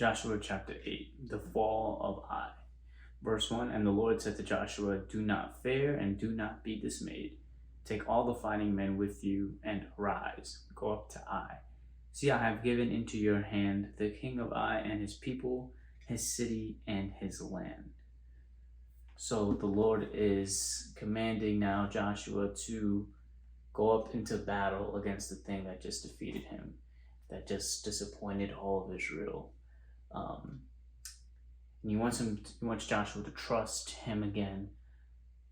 Joshua chapter 8, the fall of Ai. Verse 1, and the Lord said to Joshua, do not fear and do not be dismayed. Take all the fighting men with you and arise, go up to Ai. See, I have given into your hand the king of Ai and his people, his city, and his land. So the Lord is commanding now Joshua to go up into battle against the thing that just defeated him, that just disappointed all of Israel. And he wants Joshua to trust him again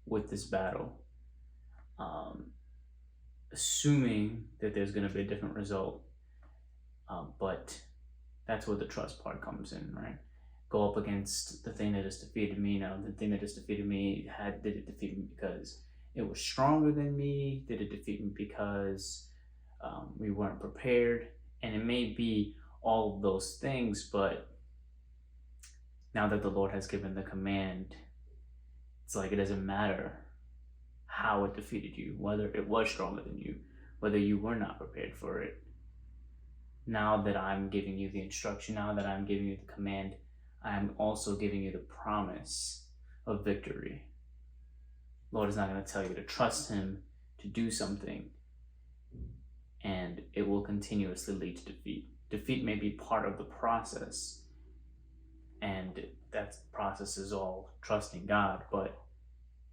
with this battle, assuming that there's going to be a different result. But that's where the trust part comes in, right? Go up against the thing that just defeated me. Now, the thing that just defeated me, did it defeat me because it was stronger than me? Did it defeat me because we weren't prepared? And it may be all of those things, but now that the Lord has given the command, it's like it doesn't matter how it defeated you, whether it was stronger than you, whether you were not prepared for it. Now that I'm giving you the instruction, now that I'm giving you the command, I am also giving you the promise of victory. Lord is not going to tell you to trust him to do something and it will continuously lead to defeat. Defeat may be part of the process, and that process is all trusting God, but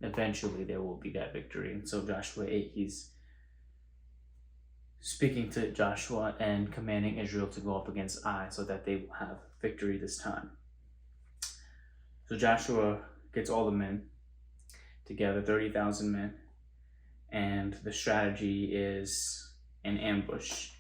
eventually there will be that victory. And so Joshua 8, he's speaking to Joshua and commanding Israel to go up against Ai so that they will have victory this time. So Joshua gets all the men together, 30,000 men, and the strategy is an ambush.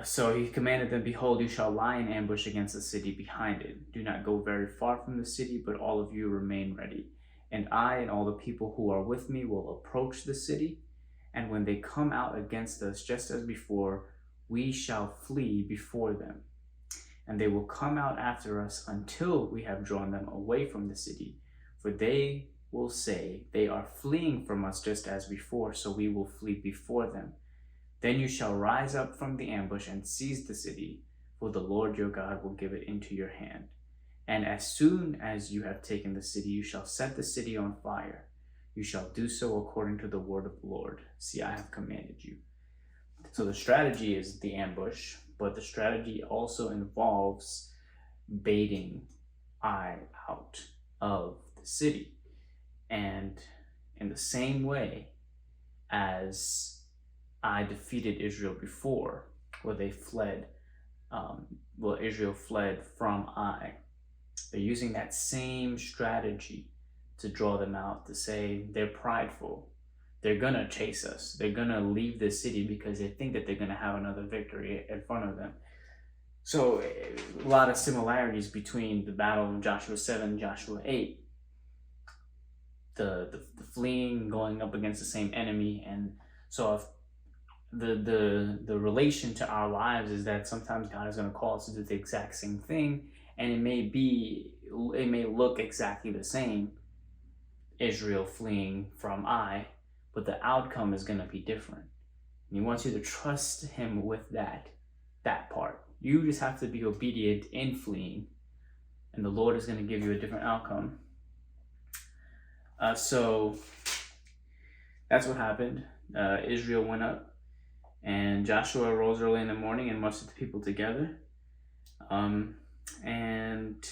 So he commanded them, behold, you shall lie in ambush against the city behind it. Do not go very far from the city, but all of you remain ready. And I and all the people who are with me will approach the city. And when they come out against us, just as before, we shall flee before them. And they will come out after us until we have drawn them away from the city. For they will say, they are fleeing from us just as before, so we will flee before them. Then you shall rise up from the ambush and seize the city, for the Lord your God will give it into your hand. And as soon as you have taken the city, you shall set the city on fire. You shall do so according to the word of the Lord. See, I have commanded you. So the strategy is the ambush, but the strategy also involves baiting Ai out of the city. And in the same way as I defeated Israel before, where they fled, Israel fled from Ai. They're using that same strategy to draw them out, to say they're prideful. They're gonna chase us. They're gonna leave the city because they think that they're gonna have another victory in front of them. So a lot of similarities between the battle of Joshua 7 and Joshua 8. The fleeing, going up against the same enemy. And so if the relation to our lives is that sometimes God is going to call us to do the exact same thing, and it may look exactly the same, Israel fleeing from Ai, but the outcome is going to be different. And he wants you to trust him with that part. You just have to be obedient in fleeing, and the Lord is going to give you a different outcome. So that's what happened. Israel went up, and Joshua rose early in the morning and mustered the people together. And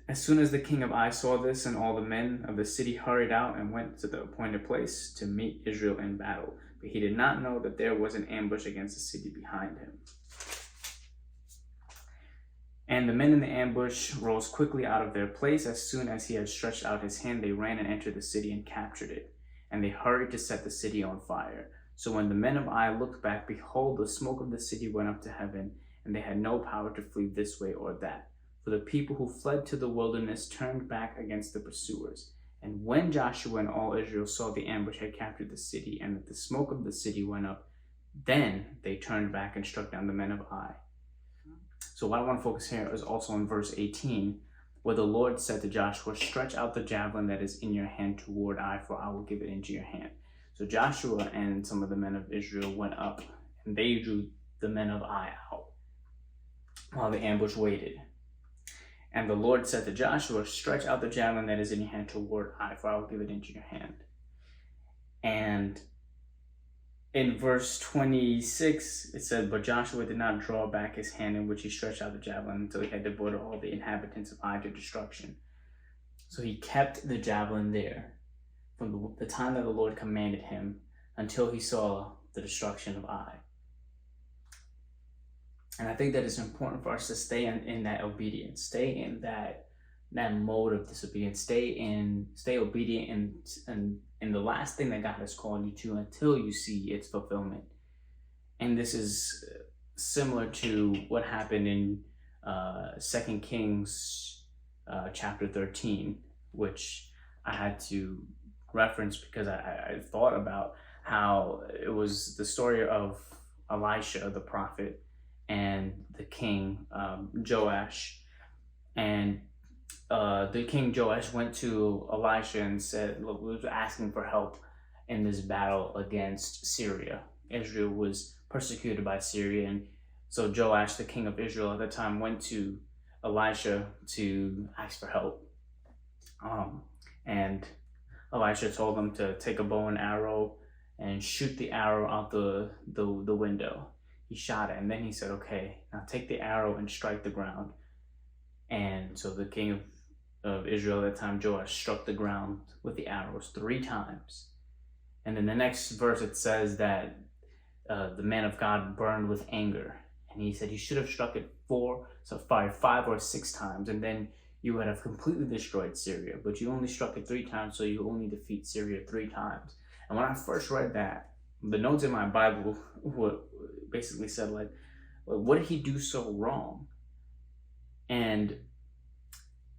as soon as the king of Ai saw this, and all the men of the city hurried out and went to the appointed place to meet Israel in battle. But he did not know that there was an ambush against the city behind him. And the men in the ambush rose quickly out of their place. As soon as he had stretched out his hand, they ran and entered the city and captured it. And they hurried to set the city on fire. So when the men of Ai looked back, behold, the smoke of the city went up to heaven, and they had no power to flee this way or that. For the people who fled to the wilderness turned back against the pursuers. And when Joshua and all Israel saw the ambush had captured the city, and that the smoke of the city went up, then they turned back and struck down the men of Ai. So what I want to focus here is also in verse 18, where the Lord said to Joshua, stretch out the javelin that is in your hand toward Ai, for I will give it into your hand. So Joshua and some of the men of Israel went up, and they drew the men of Ai out. while the ambush waited. And the Lord said to Joshua, "Stretch out the javelin that is in your hand toward Ai, for I will give it into your hand." And in verse 26, it said, "But Joshua did not draw back his hand in which he stretched out the javelin until he had devoted all the inhabitants of Ai to destruction." So he kept the javelin there from the time that the Lord commanded him until he saw the destruction of Ai. And I think that it's important for us to stay in that obedience, stay in that mode of disobedience, stay obedient in the last thing that God has called you to until you see its fulfillment. And this is similar to what happened in 2 Kings chapter 13, which I had to reference because I thought about how it was the story of Elisha, the prophet, and the king Joash. And the king Joash went to Elisha and said, "Look, we were asking for help in this battle against Syria." Israel was persecuted by Syria, and so Joash, the king of Israel at the time, went to Elisha to ask for help. And Elisha told him to take a bow and arrow and shoot the arrow out the window. He shot it, and then he said, "Okay, now take the arrow and strike the ground." And so the king of Israel at that time, Joash, struck the ground with the arrows 3 times. And then the next verse, it says that the man of God burned with anger. And he said, "You should have struck it 5 or 6 times, and then you would have completely destroyed Syria. But you only struck it 3 times, so you only defeat Syria 3 times. And when I first read that, the notes in my Bible basically said, like, what did he do so wrong? And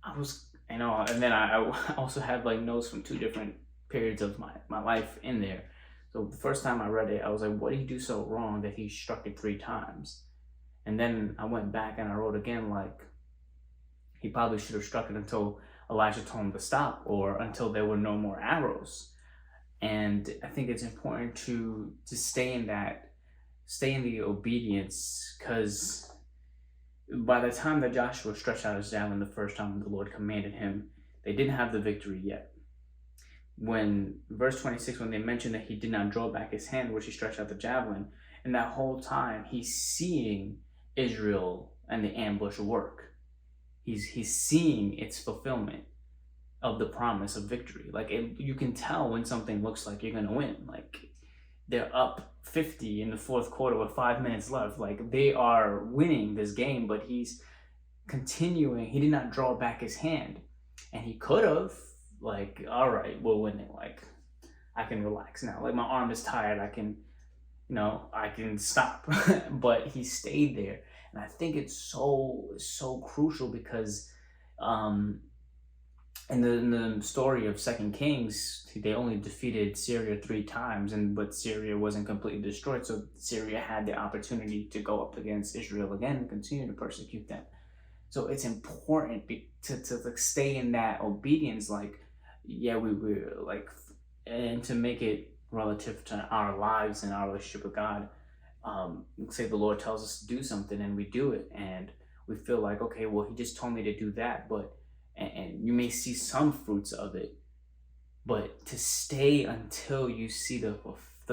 I was, and then I also had like notes from 2 different periods of my life in there. So the first time I read it, I was like, what did he do so wrong that he struck it 3 times? And then I went back and I wrote again, like, he probably should have struck it until Elijah told him to stop, or until there were no more arrows. And I think it's important to stay in the obedience, because by the time that Joshua stretched out his javelin the first time the Lord commanded him, they didn't have the victory yet. When verse 26, when they mentioned that he did not draw back his hand which he stretched out the javelin, and that whole time he's seeing Israel and the ambush work. He's seeing its fulfillment of the promise of victory. Like, you can tell when something looks like you're gonna win. Like, they're up 50 in the 4th quarter with 5 minutes left. Like, they are winning this game, but he's continuing. He did not draw back his hand, and he could have, like, all right, we're winning. Like, I can relax now. Like, my arm is tired. I can stop. But he stayed there. And I think it's so crucial because in the story of 2 Kings, they only defeated Syria 3 times, but Syria wasn't completely destroyed. So Syria had the opportunity to go up against Israel again and continue to persecute them. So it's important to stay in that obedience. Like, yeah, we're like, and to make it relative to our lives and our relationship with God. Say the Lord tells us to do something and we do it, and we feel like, okay, well, he just told me to do that, but and you may see some fruits of it, but to stay until you see the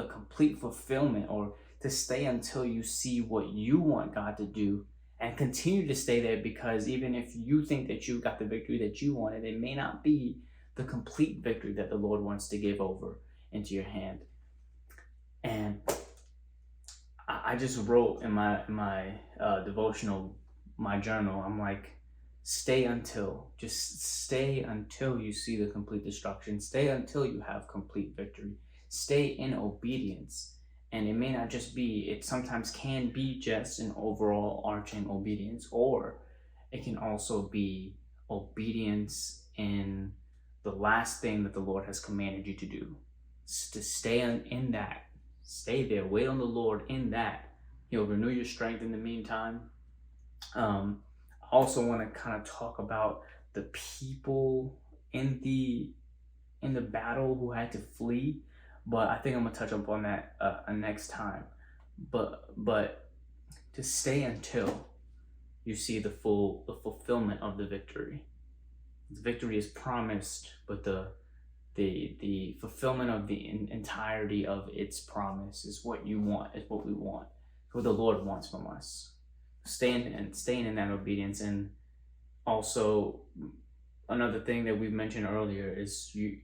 complete fulfillment, or to stay until you see what you want God to do, and continue to stay there, because even if you think that you got the victory that you wanted, it may not be the complete victory that the Lord wants to give over into your hand. And I just wrote in my devotional, my journal, I'm like, just stay until you see the complete destruction. Stay until you have complete victory. Stay in obedience. And it may not just be, it sometimes can be just an overall arching obedience, or it can also be obedience in the last thing that the Lord has commanded you to do. To stay in that. Stay there. Wait on the Lord in that. He'll renew your strength in the meantime. I also want to kind of talk about the people in the battle who had to flee, but I think I'm gonna touch up on that next time. But to stay until you see the fulfillment of the victory. The victory is promised, but the fulfillment of the entirety of its promise is what you want, is what we want, what the Lord wants from us. Staying in that obedience. And also, another thing that we've mentioned earlier is you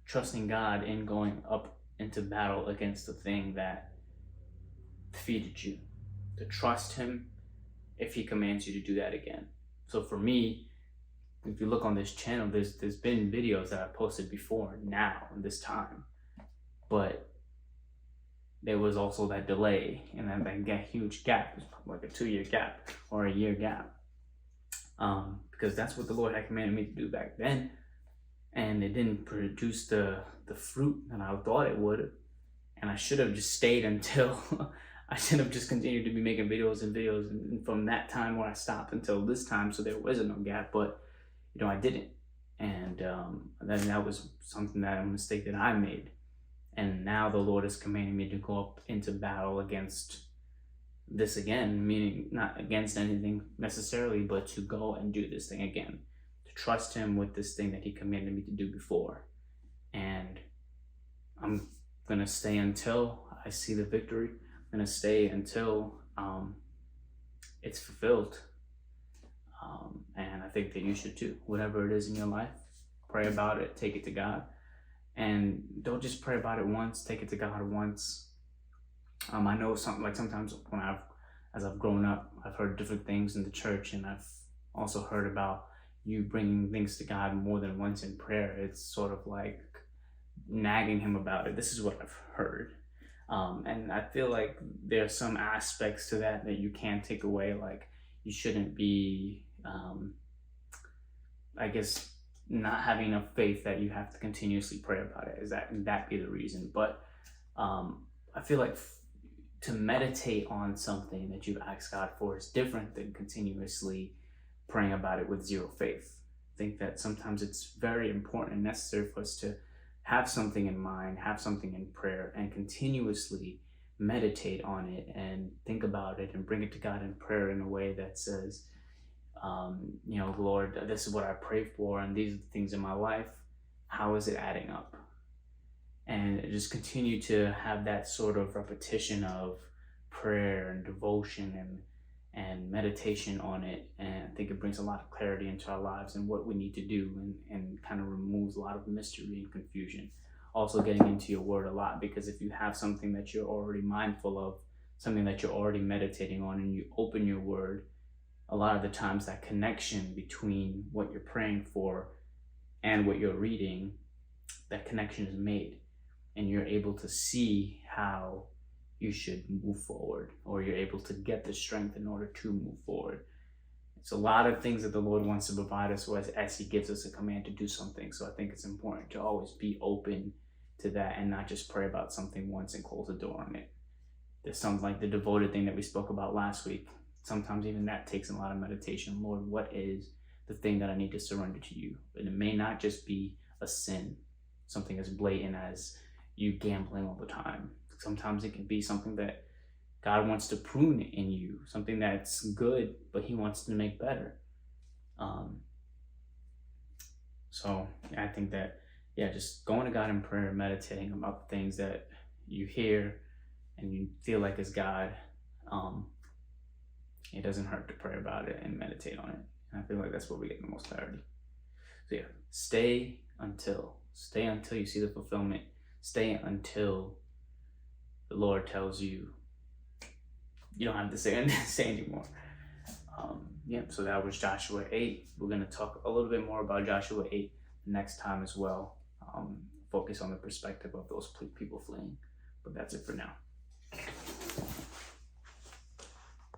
trusting God in going up into battle against the thing that defeated you. To trust Him if He commands you to do that again. So for me, if you look on this channel, there's been videos that I posted before now in this time, but there was also that delay and that huge gap. It was like a 2-year gap or a year gap, because that's what the Lord had commanded me to do back then, and it didn't produce the fruit that I thought it would, and I should have just stayed until I should have just continued to be making videos and from that time where I stopped until this time, so there wasn't no gap. But I didn't, and then that was a mistake that I made. And now the Lord is commanding me to go up into battle against this again, meaning not against anything necessarily, but to go and do this thing again, to trust Him with this thing that He commanded me to do before. And I'm gonna stay until I see the victory. I'm gonna stay until it's fulfilled. And I think that you should too. Whatever it is in your life, pray about it, take it to God. And don't just pray about it once, take it to God once. I know sometimes as I've grown up, I've heard different things in the church, and I've also heard about you bringing things to God more than once in prayer. It's sort of like nagging Him about it. This is what I've heard. And I feel like there are some aspects to that you can't take away. Like, you shouldn't be, not having enough faith that you have to continuously pray about it. That be the reason? But I feel like to meditate on something that you've asked God for is different than continuously praying about it with zero faith. I think that sometimes it's very important and necessary for us to have something in mind, have something in prayer, and continuously meditate on it and think about it and bring it to God in prayer in a way that says, Lord, this is what I pray for, and these are the things in my life. How is it adding up? And just continue to have that sort of repetition of prayer and devotion and meditation on it. And I think it brings a lot of clarity into our lives and what we need to do, and kind of removes a lot of mystery and confusion. Also getting into your word a lot, because if you have something that you're already mindful of, something that you're already meditating on, and you open your word, a lot of the times that connection between what you're praying for and what you're reading, that connection is made, and you're able to see how you should move forward, or you're able to get the strength in order to move forward. It's a lot of things that the Lord wants to provide us with as He gives us a command to do something. So I think it's important to always be open to that and not just pray about something once and close the door on it. There's something like the devoted thing that we spoke about last week. Sometimes even that takes a lot of meditation. Lord, what is the thing that I need to surrender to You? And it may not just be a sin, something as blatant as you gambling all the time. Sometimes it can be something that God wants to prune in you, something that's good, but He wants to make better. So I think that, just going to God in prayer, meditating about the things that you hear and you feel like is God, it doesn't hurt to pray about it and meditate on it. And I feel like that's where we get the most clarity. So stay until you see the fulfillment. Stay until the Lord tells you you don't have to say anymore. So that was Joshua 8. We're going to talk a little bit more about Joshua 8 next time as well. Focus on the perspective of those people fleeing. But that's it for now.